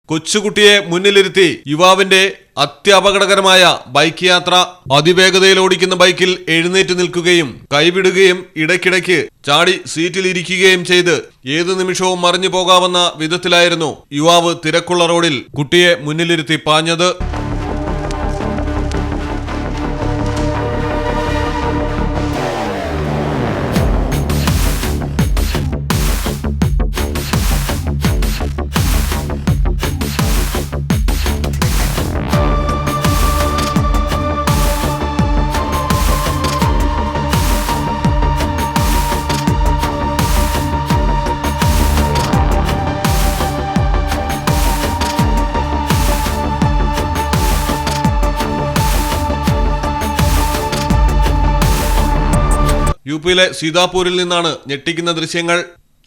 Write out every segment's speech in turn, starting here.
കൊച്ചുകുട്ടിയെ മുന്നിലിരുത്തി യുവാവിന്റെ അത്യപകടകരമായ ബൈക്ക് യാത്ര. അതിവേഗതയിൽ ഓടിക്കുന്ന ബൈക്കിൽ എഴുന്നേറ്റ് നിൽക്കുകയും കൈവിടുകയും ഇടയ്ക്കിടയ്ക്ക് ചാടി സീറ്റിൽ ഇരിക്കുകയും ചെയ്ത് ഏതു നിമിഷവും മറിഞ്ഞു പോകാവുന്ന വിധത്തിലായിരുന്നു യുവാവ് തിരക്കുള്ള റോഡിൽ കുട്ടിയെ മുന്നിലിരുത്തി പാഞ്ഞത്. യുപിയിലെ സീതാപൂരിൽ നിന്നാണ് ഞെട്ടിക്കുന്ന ദൃശ്യങ്ങൾ.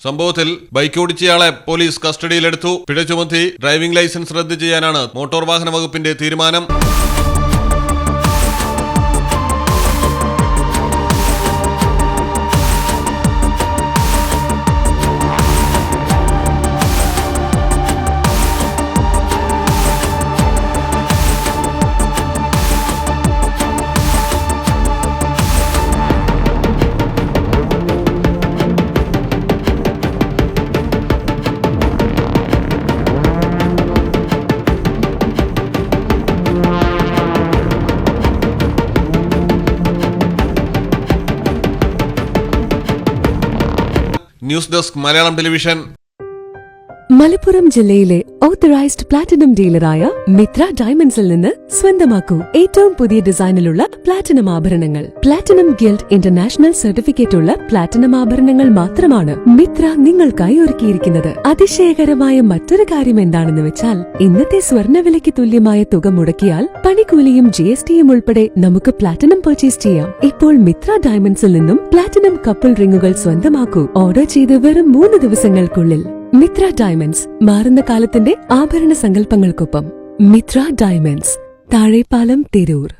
സംഭവത്തിൽ ബൈക്ക് ഓടിച്ചയാളെ പോലീസ് കസ്റ്റഡിയിലെടുത്തു. പിഴ ചുമത്തി ഡ്രൈവിംഗ് ലൈസൻസ് റദ്ദ് ചെയ്യാനാണ് മോട്ടോർ വാഹന വകുപ്പിന്റെ തീരുമാനം. News desk Malayalam television. Malappuram ജില്ലയിലെ ഓത്തറൈസ്ഡ് പ്ലാറ്റിനം ഡീലറായ മിത്ര ഡയമണ്ട്സിൽ നിന്ന് സ്വന്തമാക്കൂ ഏറ്റവും പുതിയ ഡിസൈനിലുള്ള പ്ലാറ്റിനം ആഭരണങ്ങൾ. പ്ലാറ്റിനം ഗിൽഡ് ഇന്റർനാഷണൽ സർട്ടിഫിക്കറ്റ് ഉള്ള പ്ലാറ്റിനം ആഭരണങ്ങൾ മാത്രമാണ് മിത്ര നിങ്ങൾക്കായി ഒരുക്കിയിരിക്കുന്നത്. അതിശയകരമായ മറ്റൊരു കാര്യം എന്താണെന്ന് വെച്ചാൽ ഇന്നത്തെ സ്വർണ്ണവിലയ്ക്ക് തുല്യമായ തുക മുടക്കിയാൽ പണിക്കൂലിയും GSTയും ഉൾപ്പെടെ നമുക്ക് പ്ലാറ്റിനം പർച്ചേസ് ചെയ്യാം. ഇപ്പോൾ മിത്ര ഡയമണ്ട്സിൽ നിന്നും പ്ലാറ്റിനം കപ്പിൾ റിങ്ങുകൾ സ്വന്തമാക്കൂ. ഓർഡർ ചെയ്ത് വെറും 3 ദിവസങ്ങൾക്കുള്ളിൽ. മിത്ര ഡയമണ്ട്സ്, മാറുന്ന കാലത്തിന്റെ ആഭരണ സങ്കല്പങ്ങൾക്കൊപ്പം. മിത്ര ഡയമണ്ട്സ്, താഴെപ്പാലം, തിരൂർ.